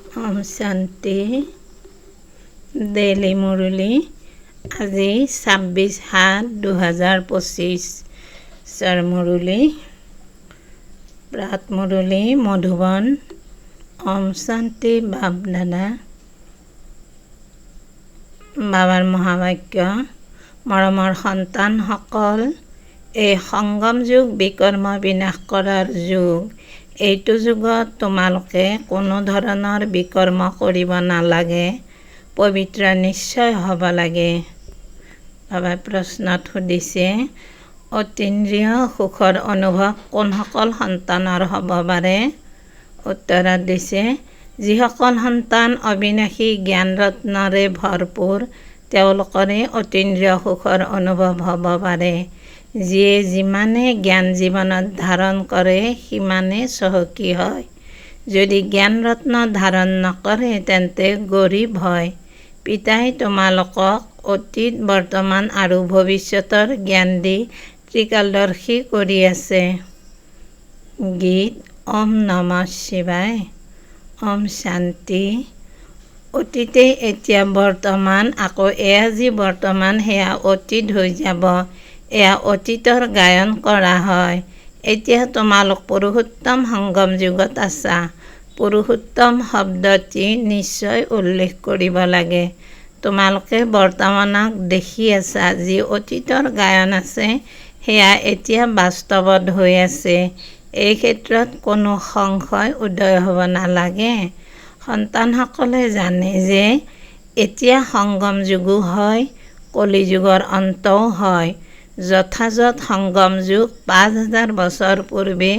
ওম শান্তি। ডেইলি মুৰলী আজি 26/7/2025 মুৰলী প্ৰাত মুৰলী মধুবন। ওম শান্তি বাপ দাদা বাবাৰ মহাবাক্য। মৰমৰ সন্তানসকল, এই সংগম যুগ বিকৰ্ম বিনাশ কৰাৰ যুগ। এইটো যুগত তোমালোকে কোনো ধৰণৰ বিকৰ্ম কৰিব নালাগে, পবিত্ৰ নিশ্চয় হ'ব লাগে। বাবাই প্ৰশ্নত সুধিছে, অতীন্দ্ৰিয় সুখৰ অনুভৱ কোনসকল সন্তানৰ হ'ব পাৰে? উত্তৰত দিছে, যিসকল সন্তান অবিনাশী জ্ঞান ৰত্নৰে ভৰপূৰ তেওঁলোকৰে অতীন্দ্ৰিয় সুখৰ অনুভৱ হ'ব পাৰে। যিয়ে যিমানে জ্ঞান জীৱনত ধাৰণ কৰে সিমানে চহকী হয়। যদি জ্ঞান ৰত্ন ধাৰণ নকৰে তেন্তে গৰীব হয়। পিতাই তোমালোকক অতীত, বৰ্তমান আৰু ভৱিষ্যতৰ জ্ঞান দি ত্ৰিকালদৰ্শী কৰি আছে। গীত। ওম নমঃ শিৱায়। ওম শান্তি। অতীতে এতিয়া বৰ্তমান, আকৌ এয়া যি বৰ্তমান সেয়া অতীত হৈ যাব। এয়া অতীতৰ গায়ন কৰা হয়। এতিয়া তোমালোক পুৰুষোত্তম সংগম যুগত আছা। পুৰুষোত্তম শব্দটি নিশ্চয় উল্লেখ কৰিব লাগে। তোমালোকে বৰ্তমানক দেখি আছা। যি অতীতৰ গায়ন আছে সেয়া এতিয়া বাস্তৱত হৈ আছে। এই ক্ষেত্ৰত কোনো সংশয় উদয় হ'ব নালাগে। সন্তানসকলে জানে যে এতিয়া সংগম যুগো হয়, কলি যুগৰ অন্তও হয়। যথাযথ সংগম যুগ 5000 বছৰ পূৰ্বে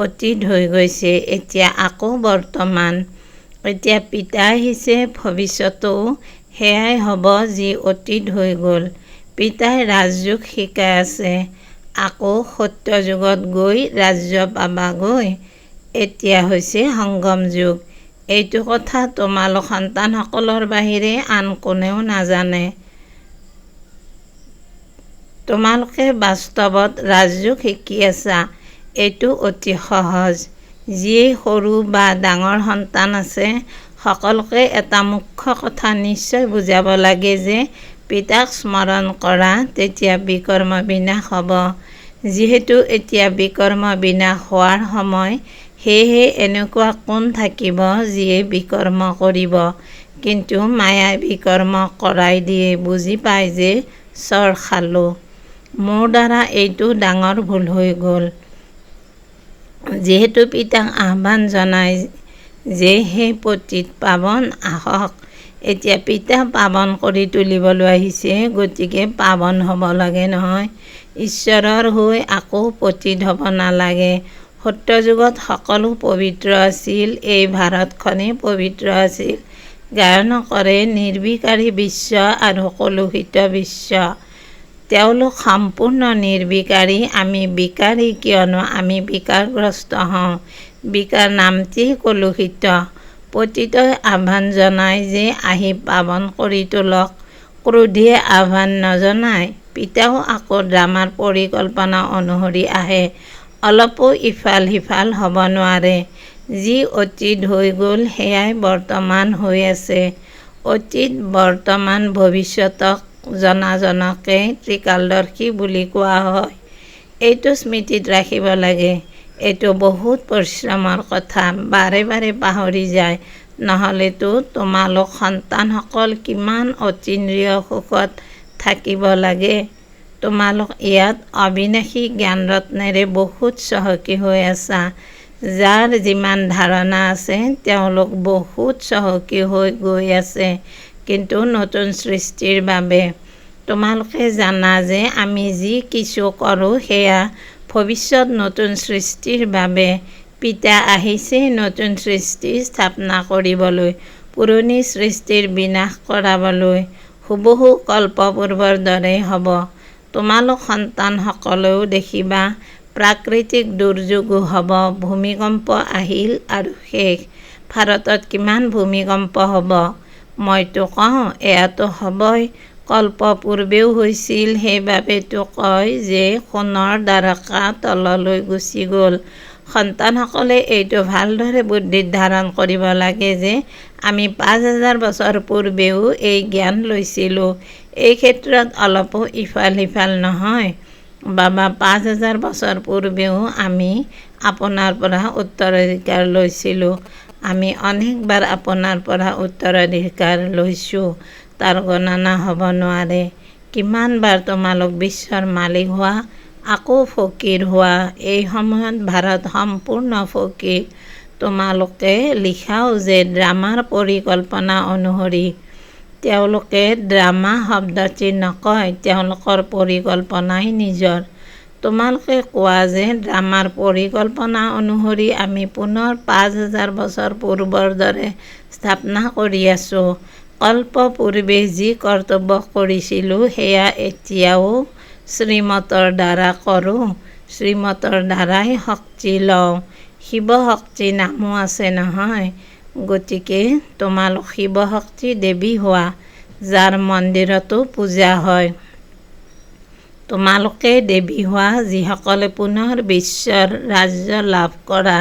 অতীত হৈ গৈছে। এতিয়া আকৌ বৰ্তমান। এতিয়া পিতা আহিছে, ভৱিষ্যতেও সেয়াই হ'ব যি অতীত হৈ গ'ল। পিতাই ৰাজযোগ শিকাই আছে। আকৌ সত্য যুগত গৈ ৰাজ্য পাবাগৈ। এতিয়া হৈছে সংগম যুগ। এইটো কথা তোমালোক সন্তানসকলৰ বাহিৰে আন কোনেও নাজানে। তোমালোকে বাস্তৱত ৰাজযোগ শিকি আছা। এইটো অতি সহজ। যিয়েই সৰু বা ডাঙৰ সন্তান আছে সকলোকে এটা মুখ্য কথা নিশ্চয় বুজাব লাগে যে পিতাক স্মৰণ কৰা, তেতিয়া বিকৰ্ম বিনাশ হ'ব। যিহেতু এতিয়া বিকৰ্ম বিনাশ হোৱাৰ সময়, সেয়েহে এনেকুৱা কোন থাকিব যিয়ে বিকৰ্ম কৰিব? কিন্তু মায়াই বিকৰ্ম কৰাই দিয়ে। বুজি পায় যে চৰ খালোঁ, মোৰ দ্বাৰা এইটো ডাঙৰ ভুল হৈ গ'ল। যিহেতু পিতাক আহ্বান জনাই যে হে পতিত পাৱন আহক। এতিয়া পিতা পাৱন কৰি তুলিবলৈ আহিছে, গতিকে পাৱন হ'ব লাগে নহয়। ঈশ্বৰৰ হৈ আকৌ পতিত হ'ব নালাগে। সত্য যুগত সকলো পবিত্ৰ আছিল। এই ভাৰতখনেই পবিত্ৰ আছিল। গায়ন কৰে নিৰ্বিকাৰী বিশ্ব আৰু কলুষিত বিশ্ব। তেওঁলোক সম্পূৰ্ণ নিৰ্বিকাৰী। আমি বিকাৰী, কিয়নো আমি বিকাৰগ্ৰস্ত হওঁ। বিকাৰ নামটিয়েই কলুষিত। পতিতই আহ্বান জনায় যে আহি পাৱন কৰি তোলক। ক্ৰোধীয়ে আহ্বান নজনায়। পিতাও আকৌ ড্ৰামাৰ পৰিকল্পনা অনুসৰি আহে। অলপো ইফাল সিফাল হ'ব নোৱাৰে। যি অতীত হৈ গ'ল সেয়াই বৰ্তমান হৈ আছে। অতীত, বৰ্তমান, ভৱিষ্যতক জনাজনকে ত্ৰিকালদৰ্শী বুলি কোৱা হয়। এইটো স্মৃতিত ৰাখিব লাগে। এইটো বহুত পৰিশ্ৰমৰ কথা। বাৰে বাৰে পাহৰি যায়। নহ'লেতো তোমালোক সন্তানসকল কিমান অতীন্দ্ৰিয় সুখত থাকিব লাগে। তোমালোক ইয়াত অবিনাশী জ্ঞান ৰত্নেৰে বহুত চহকী হৈ আছা। যাৰ যিমান ধাৰণা আছে তেওঁলোক বহুত চহকী হৈ গৈ আছে, কিন্তু নতুন সৃষ্টিৰ বাবে। তোমালোকে জানা যে আমি যি কিছু কৰোঁ সেয়া ভৱিষ্যত নতুন সৃষ্টিৰ বাবে। পিতা আহিছে নতুন সৃষ্টি স্থাপনা কৰিবলৈ, পুৰণি সৃষ্টিৰ বিনাশ কৰাবলৈ। হুবহু কল্পপূৰ্বৰ দৰেই হ'ব। তোমালোক সন্তানসকলেও দেখিবা প্ৰাকৃতিক দুৰ্যোগো হ'ব। ভূমিকম্প আহিল আৰু শেষ। ভাৰতত কিমান ভূমিকম্প হ'ব? মইতো কওঁ এয়াতো হ'বই। কল্প পূৰ্বেও হৈছিল। সেইবাবেতো কয় যে সোণৰ দ্বাৰকা তললৈ গুচি গ'ল। সন্তানসকলে এইটো ভালদৰে বুদ্ধিত ধাৰণ কৰিব লাগে যে আমি ৫,০০০ বছৰ পূৰ্বেও এই জ্ঞান লৈছিলোঁ। এই ক্ষেত্ৰত অলপো ইফাল সিফাল নহয়। বাবা ৫,০০০ বছৰ পূৰ্বেও আমি আপোনাৰ পৰা উত্তৰাধিকাৰ লৈছিলোঁ। আমি অনেকবাৰ আপোনাৰ পৰা উত্তৰাধিকাৰ লৈছোঁ, তাৰ গণনা হ'ব নোৱাৰে। কিমানবাৰ তোমালোক বিশ্বৰ মালিক হোৱা, আকৌ ফকীৰ হোৱা। এই সময়ত ভাৰত সম্পূৰ্ণ ফকীৰ। তোমালোকে লিখাও যে ড্ৰামাৰ পৰিকল্পনা অনুসৰি। তেওঁলোকে ড্ৰামা শব্দটি নকয়, তেওঁলোকৰ পৰিকল্পনাই নিজৰ। তোমালোকে কোৱা যে ড্ৰামাৰ পৰিকল্পনা অনুসৰি আমি পুনৰ ৫,০০০ বছৰ পূৰ্বৰ দৰে স্থাপনা কৰি আছোঁ। কল্প পূৰ্বে যি কৰ্তব্য কৰিছিলোঁ সেয়া এতিয়াও শ্ৰীমতৰ দ্বাৰা কৰোঁ। শ্ৰীমতৰ দ্বাৰাই শক্তি লওঁ। শিৱশক্তি নামো আছে নহয়। গতিকে তোমালোক শিৱশক্তি দেৱী হোৱা, যাৰ মন্দিৰতো পূজা হয়। তোমালোকে দেৱী হোৱা, যিসকলে পুনৰ বিশ্বৰ ৰাজ্য লাভ কৰা।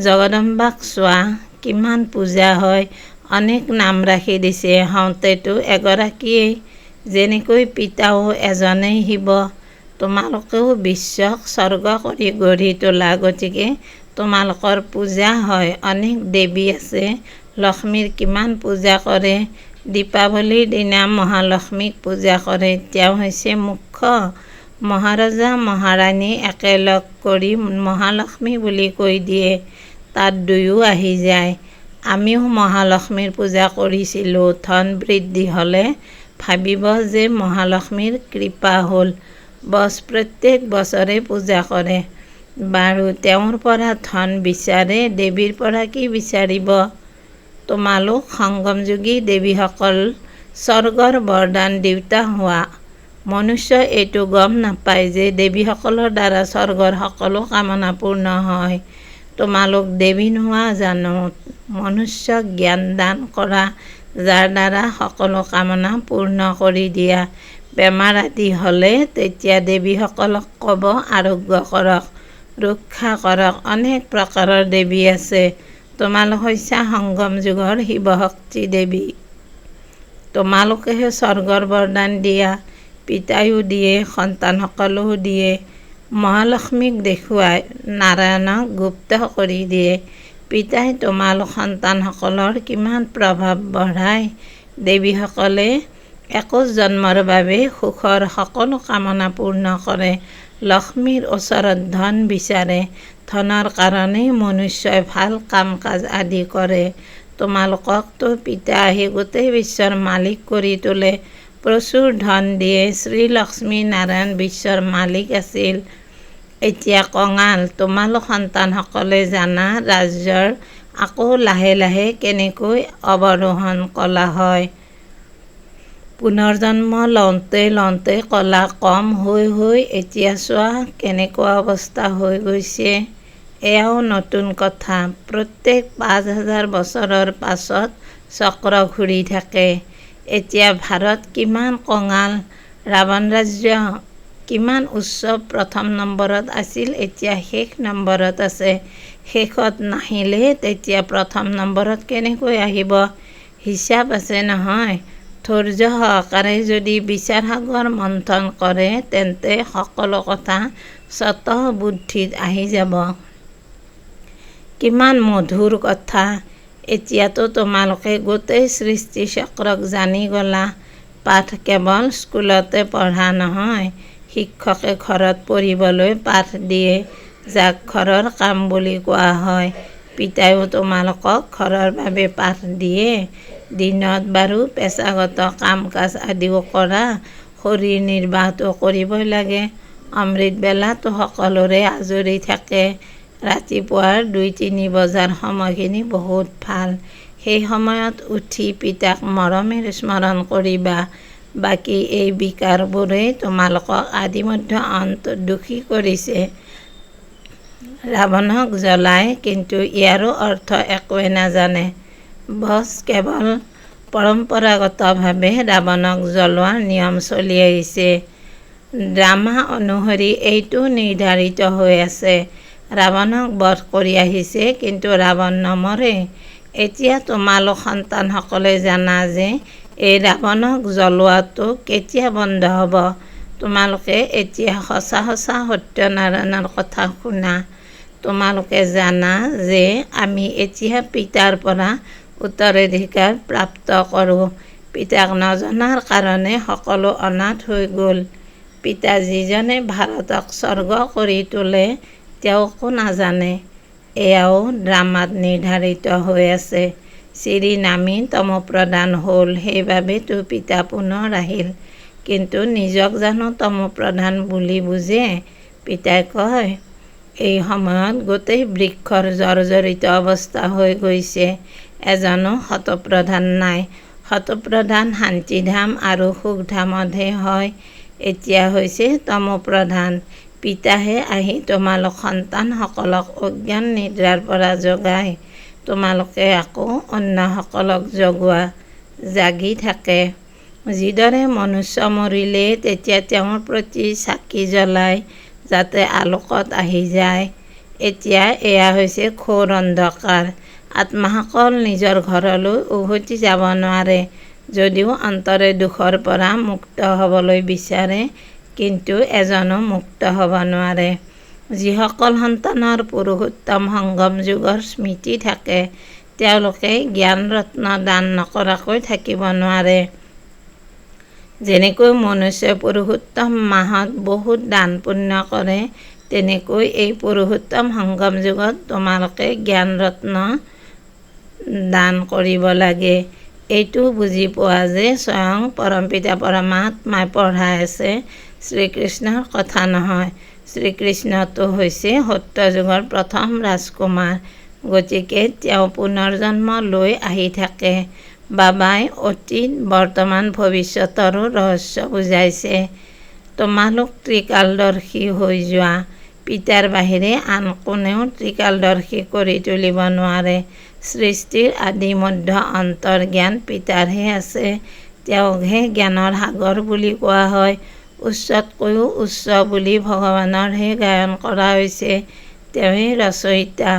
জগদম্বাক চোৱা, কিমান পূজা হয়, অনেক নাম ৰাখি দিছে। হওঁতেতো এগৰাকীয়েই, যেনেকৈ পিতাও এজনেই শিৱ। তোমালোকেও বিশ্বক স্বৰ্গ কৰি গঢ়ি তোলা। গতিকে তোমালোকৰ পূজা হয়। অনেক দেৱী আছে। লক্ষ্মীৰ কিমান পূজা কৰে। দীপাৱলীৰ দিনা মহালক্ষ্মীক পূজা কৰে। তেওঁ হৈছে মুখ্য। মহাৰজা মহাৰাণী একেলগ কৰি মহালক্ষ্মী বুলি কৈ দিয়ে। তাত দুয়ো আহি যায়। আমিও মহালক্ষ্মীৰ পূজা কৰিছিলোঁ। ধন বৃদ্ধি হ'লে ভাবিব যে মহালক্ষ্মীৰ কৃপা হ'ল। প্ৰত্যেক বছৰে পূজা কৰে। বাৰু তেওঁৰ পৰা ধন বিচাৰে, দেৱীৰ পৰা কি বিচাৰিব? তোমালোক সংগমযোগী দেৱীসকল স্বৰ্গৰ বৰদান দেউতা হোৱা। মনুষ্যই এইটো গম নাপায় যে দেৱীসকলৰ দ্বাৰা স্বৰ্গৰ সকলো কামনা পূৰ্ণ হয়। তোমালোক দেৱী নোহোৱা জানো? মনুষ্যক জ্ঞান দান কৰা, যাৰ দ্বাৰা সকলো কামনা পূৰ্ণ কৰি দিয়া। বেমাৰ আদি হ'লে তেতিয়া দেৱীসকলক ক'ব আৰোগ্য কৰক, ৰক্ষা কৰক। অনেক প্ৰকাৰৰ দেৱী আছে। তোমালোক হৈছা সংগম যুগৰ শিৱশক্তি দেৱী। তোমালোকেহে স্বৰ্গৰ বৰদান দিয়া। পিতায়ো দিয়ে, সন্তানসকলেও দিয়ে। মহালক্ষ্মীক দেখুৱাই নাৰায়ণক গুপ্ত কৰি দিয়ে। পিতাই তোমালোক সন্তানসকলৰ কিমান প্ৰভাৱ বঢ়ায়। দেৱীসকলে ২১ জন্মৰ বাবে সুখৰ সকলো কামনা পূৰ্ণ কৰে। লক্ষ্মীৰ ওচৰত ধন বিচাৰে। ধনৰ কাৰণেই মনুষ্যই ভাল কাম কাজ আদি কৰে। তোমালোককতো পিতা আহি গোটেই বিশ্বৰ মালিক কৰি তোলে, প্ৰচুৰ ধন দিয়ে। শ্ৰীলক্ষ্মী নাৰায়ণ বিশ্বৰ মালিক আছিল। এতিয়া কঙাল। তোমালোক সন্তানসকলে জানা ৰাজ্যৰ আকৌ লাহে লাহে কেনেকৈ অৱৰোহণ কলা হয়। পুনৰ্জন্ম লওঁতে লওঁতে কলা কম হৈ হৈ এতিয়া চোৱা কেনেকুৱা অৱস্থা হৈ গৈছে। এয়াও নতুন কথা। প্ৰত্যেক ৫,০০০ বছৰৰ পাছত চক্ৰ ঘূৰি থাকে। এতিয়া ভাৰত কিমান কঙাল। ৰাৱণ ৰাজ্য কিমান উচ্চ প্ৰথম নম্বৰত আছিল, এতিয়া শেষ নম্বৰত আছে। শেষত নাহিলে তেতিয়া প্ৰথম নম্বৰত কেনেকৈ আহিব? হিচাপ আছে নহয়। ধৈৰ্য সহকাৰে যদি বিচাৰ সাগৰ মন্থন কৰে তেন্তে সকলো কথা স্বতঃ বুদ্ধিত আহি যাব। কিমান মধুৰ কথা। এতিয়াতো তোমালোকে গোটেই সৃষ্টি চক্ৰক জানি গলা। পাঠ কেৱল স্কুলতে পঢ়া নহয়। শিক্ষকে ঘৰত পঢ়িবলৈ পাঠ দিয়ে, যাক ঘৰৰ কাম বুলি কোৱা হয়। পিতায়ো তোমালোকক ঘৰৰ বাবে পাঠ দিয়ে। দিনত বাৰু পেছাগত কাম কাজ আদিও কৰা, শৰীৰ নিৰ্বাহটো কৰিবই লাগে। অমৃত বেলাতো সকলোৰে আজৰি থাকে। ৰাতিপুৱাৰ ২-৩ বজাৰ সময়খিনি বহুত ভাল। সেই সময়ত উঠি পিতাক মৰমেৰে স্মৰণ কৰিবা। বাকী এই বিকাৰবোৰেই তোমালোকক আদিমধ্য অন্ত দুখী কৰিছে। ৰাৱণক জ্বলায়, কিন্তু ইয়াৰো অৰ্থ একোৱে নাজানে। কেৱল পৰম্পৰাগতভাৱে ৰাৱণক জ্বলোৱাৰ নিয়ম চলি আহিছে। ড্ৰামা অনুসৰি এইটো নিৰ্ধাৰিত হৈ আছে। ৰাৱণক বধ কৰি আহিছে, কিন্তু ৰাৱণ নমৰে। এতিয়া তোমালোক সন্তানসকলে জানা যে এই ৰাৱণক জ্বলোৱাটো কেতিয়া বন্ধ হ'ব। তোমালোকে এতিয়া সঁচা সঁচা সত্যনাৰায়ণৰ কথা শুনা। তোমালোকে জানা যে আমি এতিয়া পিতাৰ পৰা উত্তৰাধিকাৰ প্ৰাপ্ত কৰোঁ। পিতাক নজনাৰ কাৰণে সকলো অনাথ হৈ গ'ল। পিতা যিজনে ভাৰতক স্বৰ্গ কৰি তোলে তেওঁকো নাজানে। এয়াও ড্ৰামাত নিৰ্ধাৰিত হৈ আছে। চিৰি নামি তমোপ্ৰধান হ'ল, সেইবাবেতো পিতা পুনৰ আহিল। কিন্তু নিজক জানো তমোপ্ৰধান বুলি বুজে? পিতাই কয়, এই সময়ত গোটেই বৃক্ষৰ জৰ্জৰিত অৱস্থা হৈ গৈছে। এজনো শতপ্ৰধান নাই। শতপ্ৰধান শান্তিধাম আৰু সুখধামতহে হয়। এতিয়া হৈছে তমোপ্ৰধান। পিতাহে আহি তোমালোক সন্তানসকলক অজ্ঞান নিদ্ৰাৰ পৰা জগায়। তোমালোকে আকৌ অন্যসকলক জগোৱা। জাগি থাকে। যিদৰে মনুষ্য মৰিলে তেতিয়া তেওঁৰ প্ৰতি চাকি জ্বলায় যাতে আলোকত আহি যায়। এতিয়া এয়া হৈছে ঘোৰ অন্ধকাৰ। আত্মাসকল নিজৰ ঘৰলৈ উভতি যাব নোৱাৰে, যদিও অন্তৰে দুখৰ পৰা মুক্ত হ'বলৈ বিচাৰে, কিন্তু এজনো মুক্ত হ'ব নোৱাৰে। যিসকল সন্তানৰ পুৰুষোত্তম সংগম যুগৰ স্মৃতি থাকে, তেওঁলোকে জ্ঞান ৰত্ন দান নকৰাকৈ থাকিব নোৱাৰে। যেনেকৈ মনুষ্যই পুৰুষোত্তম মাহত বহুত দান পুণ্য কৰে, তেনেকৈ এই পুৰুষোত্তম সংগম যুগত তোমালোকে জ্ঞান ৰত্ন দান কৰিব লাগে। এইটো বুজি পোৱা যে স্বয়ং পৰমপিতা পৰমাত্মাই পঢ়াই আছে, শ্ৰীকৃষ্ণৰ কথা নহয়। শ্ৰীকৃষ্ণটো হৈছে সত্য যুগৰ প্ৰথম ৰাজকুমাৰ, গতিকে তেওঁ পুনৰ জন্ম লৈ আহি থাকে। বাবাই অতীত, বৰ্তমান, ভৱিষ্যতৰো ৰহস্য বুজাইছে। তোমালোক ত্ৰিকালদৰ্শী হৈ যোৱা। পিতাৰ বাহিৰে আন কোনেও ত্ৰিকালদৰ্শী কৰি তুলিব নোৱাৰে। সৃষ্টিৰ আদি মধ্য অন্তৰ জ্ঞান পিতাৰহে আছে। তেওঁকহে জ্ঞানৰ সাগৰ বুলি কোৱা হয়। উচ্চতকৈও উচ্চ বুলি ভগৱানৰহে গায়ন কৰা হৈছে। তেওঁৱেই ৰচয়িতা।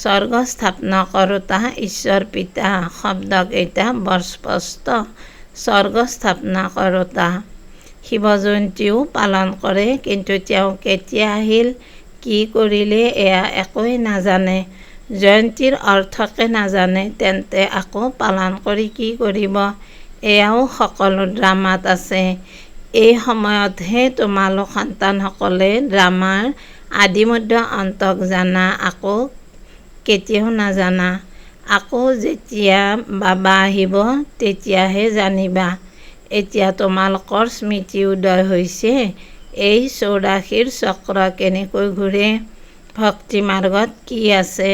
স্বৰ্গ স্থাপন কৰোঁতা ঈশ্বৰ পিতা শব্দকেইটা বৰ স্পষ্ট। স্বৰ্গ স্থাপন কৰোঁতা। শিৱ জয়ন্তীও পালন কৰে, কিন্তু তেওঁ কেতিয়া আহিল, কি কৰিলে এয়া একোৱেই নাজানে। জয়ন্তীৰ অৰ্থকে নাজানে, তেন্তে আকৌ পালন কৰি কি কৰিব? এয়াও সকলো ড্ৰামাত আছে। এই সময়তহে তোমালোক সন্তানসকলে ড্ৰামাৰ আদিমধ্য অন্তক জানা, আকৌ কেতিয়াও নাজানা। আকৌ যেতিয়া বাবা আহিব তেতিয়াহে জানিবা। এতিয়া তোমালোকৰ স্মৃতি উদয় হৈছে। এই ৮৪ৰ চক্ৰ কেনেকৈ ঘূৰে, ভক্তি মাৰ্গত কি আছে,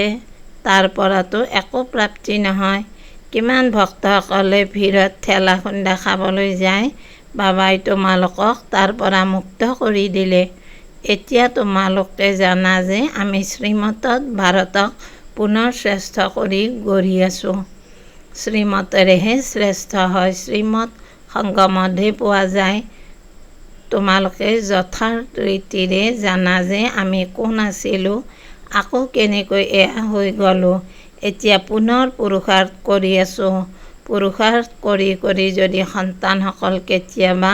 তাৰ পৰাতো একো প্ৰাপ্তি নহয়। কিমান ভক্তসকলে ভিৰত ঠেলা খুন্দা খাবলৈ যায়, বাবাই তোমালোকক তাৰ পৰা মুক্ত কৰি দিলে। এতিয়া তোমালোকে জানা যে আমি শ্ৰীমতত ভাৰতক পুনৰ শ্ৰেষ্ঠ কৰি গঢ়ি আছোঁ। শ্ৰীমতেৰেহে শ্ৰেষ্ঠ হয়, শ্ৰীমত সংগমতহে পোৱা যায়। তোমালোকে যথাৰ্থ ৰীতিৰে জানা যে আমি কোন আছিলোঁ, আকৌ কেনেকৈ এয়া হৈ গ'লোঁ। এতিয়া পুনৰ পুৰুষাৰ্থ কৰি আছোঁ। পুৰুষাৰ্থ কৰি কৰি যদি সন্তানসকল কেতিয়াবা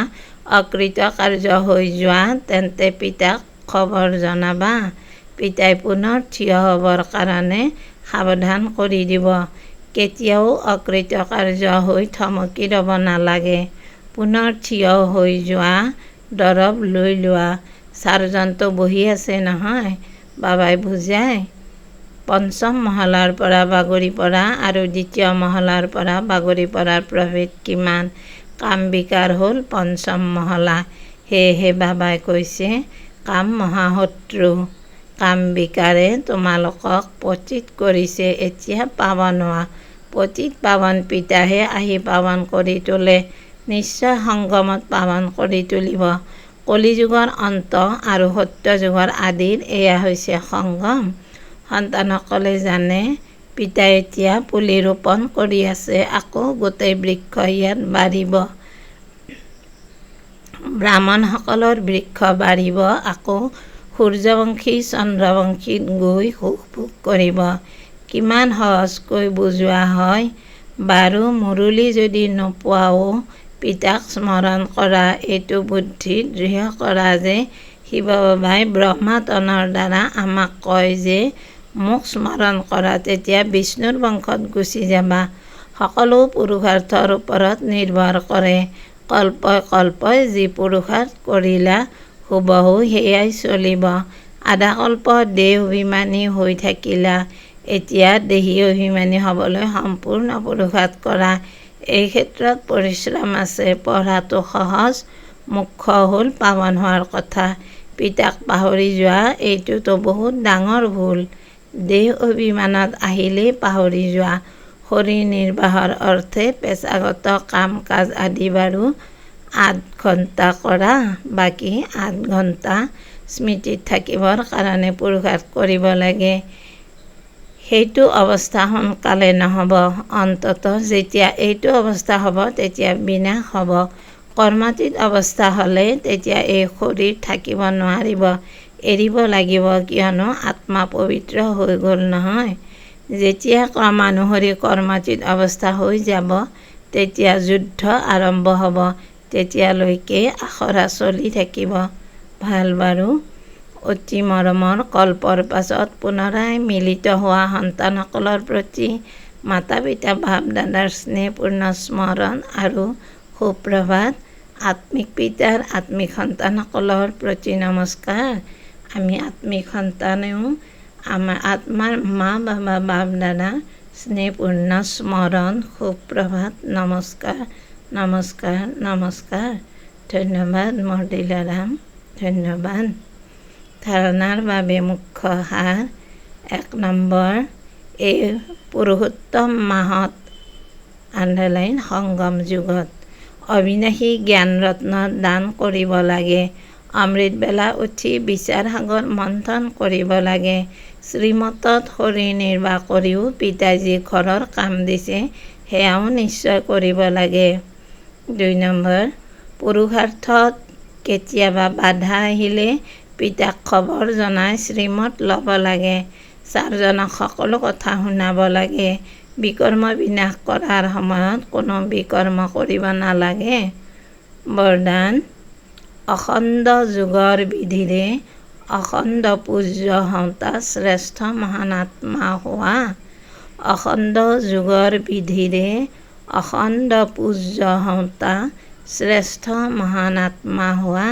অকৃতকাৰ্য হৈ যোৱা, তেন্তে পিতাক খবৰ জনাবা। পিতাই পুনৰ থিয় হ'বৰ কাৰণে সাৱধান কৰি দিব। কেতিয়াও অকৃতকাৰ্য হৈ থমকি ৰ'ব নালাগে। পুনৰ থিয় হৈ যোৱা, দৰৱ লৈ লোৱা। চাৰ্জনটো বহি আছে নহয়, বাবাই বুজায়। পঞ্চম মহলাৰ পৰা বাগৰি পৰা আৰু দ্বিতীয় মহলাৰ পৰা বাগৰি পৰাৰ প্ৰভেদ কিমান? কাম বিকাৰ হ'ল পঞ্চম মহলা। সেয়েহে বাবাই কৈছে, কাম মহাশত্ৰু। কাম বিকাৰে তোমালোকক পতিত কৰিছে, এতিয়া পাৱন হোৱা। পতিত পাৱন পিতাহে আহি পাৱন কৰি তোলে। নিশ্চয় সংগমত পাৱন কৰি তুলিব। কলিযুগৰ অন্ত আৰু সত্য যুগৰ আদিৰ এয়া হৈছে সংগম। সন্তানসকলে জানে, পিতাই এতিয়া পুলি ৰোপণ কৰি আছে, আকৌ গোটেই বৃক্ষ ইয়াত বাঢ়িব। ব্ৰাহ্মণসকলৰ বৃক্ষ বাঢ়িব, আকৌ সূৰ্যবংশী চন্দ্ৰবংশীত গৈ সুখ ভোগ কৰিব। কিমান সহজকৈ বুজোৱা হয়। বাৰু মুৰলী যদি নোপোৱাও পিতাক স্মৰণ কৰা, এইটো বুদ্ধি দৃঢ় কৰা যে শিৱ বাবাই ব্ৰহ্মাতনৰ দ্বাৰা আমাক কয় যে মোক স্মৰণ কৰা, তেতিয়া বিষ্ণুৰ বংশত গুচি যাবা। সকলো পুৰুষাৰ্থৰ ওপৰত নিৰ্ভৰ কৰে। কল্পই কল্পই যি পুৰুষাৰ্থ কৰিলা হুবহু সেয়াই চলিব। আধা কল্প দেহ অভিমানী হৈ থাকিলা, এতিয়া দেহী অভিমানী হ'বলৈ সম্পূৰ্ণ পুৰুষাৰ্থ কৰা। এই ক্ষেত্ৰত পৰিশ্ৰম আছে। পঢ়াটো সহজ, মুখ্য হ'ল পাৱন হোৱাৰ কথা। পিতাক পাহৰি যোৱা এইটোতো বহুত ডাঙৰ ভুল। দেহ অভিমানত আহিলেই পাহৰি যোৱা। শৰীৰ নিৰ্বাহৰ অৰ্থে পেচাগত কাম কাজ আদি বাৰু 8 ঘণ্টা কৰা, বাকী 8 ঘণ্টা স্মৃতিত থাকিবৰ কাৰণে পুৰুষাৰ্থ কৰিব লাগে। সেইটো অৱস্থা সোনকালে নহ'ব। অন্ততঃ যেতিয়া এইটো অৱস্থা হ'ব তেতিয়া বিনাশ হ'ব। কৰ্মাতীত অৱস্থা হ'লে তেতিয়া এই শৰীৰ থাকিব নোৱাৰিব, এৰিব লাগিব, কিয়নো আত্মা পবিত্ৰ হৈ গ'ল নহয়। যেতিয়া ক্ৰমানুসৰি কৰ্মাতীত অৱস্থা হৈ যাব তেতিয়া যুদ্ধ আৰম্ভ হ'ব। তেতিয়ালৈকে আখৰা চলি থাকিব। ভাল বাৰু। অতি মৰমৰ কল্পৰ পাছত পুনৰাই মিলিত হোৱা সন্তানসকলৰ প্ৰতি মাতা পিতা বাপ দাদাৰ স্নেহপূৰ্ণ স্মৰণ আৰু সুপ্ৰভাত। আত্মিক পিতাৰ আত্মিক সন্তানসকলৰ প্ৰতি নমস্কাৰ। আমি আত্মিক সন্তানেও আমাৰ আত্মাৰ মা বাবা বাপ দাদা স্নেহপূৰ্ণ স্মৰণ সুপ্ৰভাত। নমস্কাৰ নমস্কাৰ নমস্কাৰ। ধন্যবাদ মোৰ দিলাৰাম, ধন্যবাদ। ধাৰণাৰ বাবে মুখ্য সাৰ। 1 নম্বৰ, এই পুৰুষোত্তম মাহত সংগম যুগত অবিনাশী জ্ঞানৰত্ন দান কৰিব লাগে। অমৃতবেলা উঠি বিচাৰ সাগৰ মন্থন কৰিব লাগে। শ্ৰীমতত শৰীৰ নিৰ্বাহ কৰিও পিতাই যি ঘৰৰ কাম দিছে সেয়াও নিশ্চয় কৰিব লাগে। 2 নম্বৰ, পুৰুষাৰ্থত কেতিয়াবা বাধা আহিলে পিতাক খবৰ জনাই শ্ৰীমত ল'ব লাগে। 4 জনক সকলো কথা শুনাব লাগে। বিকৰ্ম বিনাশ কৰাৰ সময়ত কোনো বিকৰ্ম কৰিব নালাগে। বৰদান। অখণ্ড যুগৰ বিধিৰে অখণ্ড পূজ্য হওঁতা শ্ৰেষ্ঠ মহান আত্মা হোৱা। অখণ্ড যুগৰ বিধিৰে অখণ্ড পূজ্য হওঁতা শ্ৰেষ্ঠ মহান আত্মা হোৱা।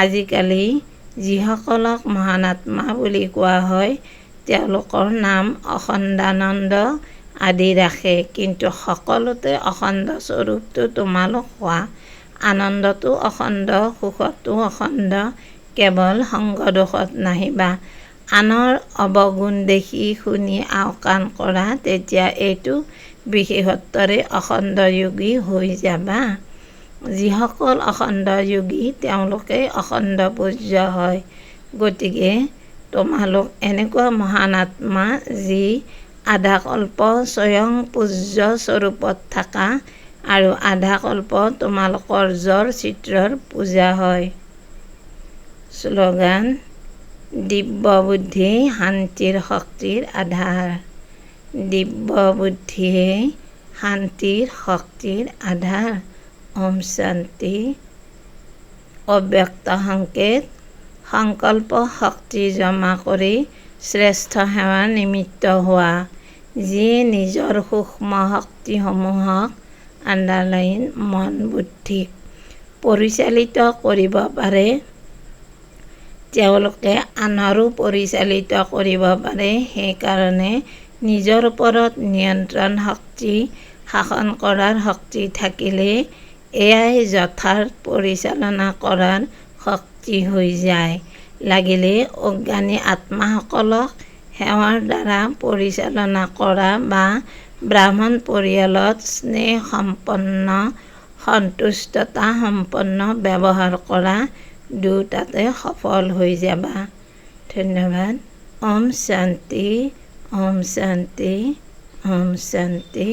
আজিকালি যিসকলক মহান আত্মা বুলি কোৱা হয় তেওঁলোকৰ নাম অখণ্ডানন্দ আদি ৰাখে, কিন্তু সকলোতে অখণ্ড স্বৰূপটো তোমালোক হোৱা। আনন্দটো অখণ্ড, সুখতো অখণ্ড, কেৱল সংগদোষত নাহিবা। আনৰ অৱগুণ দেখি শুনি আওকাণ কৰা, তেতিয়া এইটো বিশেষত্বৰে অখণ্ড যোগী হৈ যাবা। যিসকল অখণ্ড যোগী তেওঁলোকেই অখণ্ড পূজ্য হয়। গতিকে তোমালোক এনেকুৱা মহান আত্মা যি আধা কল্প স্বয়ং পূজ্য স্বৰূপত থাকা আৰু আধা কল্প তোমালোকৰ জড় চিত্ৰৰ পূজা হয়। শ্লোগান। দিব্য বুদ্ধি শান্তিৰ শক্তিৰ আধাৰ। দিব্য বুদ্ধিয়ে শান্তিৰ শক্তিৰ আধাৰ। ওম শান্তি। অব্যক্ত সংকেত। সংকল্প শক্তি জমা কৰি শ্ৰেষ্ঠ সেৱা নিমিত্ত হোৱা। যিয়ে নিজৰ সূক্ষ্ম শক্তিসমূহক মন বুদ্ধি পৰিচালিত কৰিব পাৰে, তেওঁলোকে আনৰো পৰিচালিত কৰিব পাৰে। সেইকাৰণে নিজৰ ওপৰত নিয়ন্ত্ৰণ শক্তি, শাসন কৰাৰ শক্তি থাকিলে এয়াই যথাৰ্থ পৰিচালনা কৰাৰ শক্তি হৈ যায়। লাগিলে অজ্ঞানী আত্মাসকলক সেৱাৰ দ্বাৰা পৰিচালনা কৰা বা ব্ৰাহ্মণ পৰিয়ালত স্নেহ সম্পন্ন, সন্তুষ্টতা সম্পন্ন ব্যৱহাৰ কৰা, দুটাতে সফল হৈ যাবা। ধন্যবাদ। ওম শান্তি, ওম শান্তি, ওম শান্তি।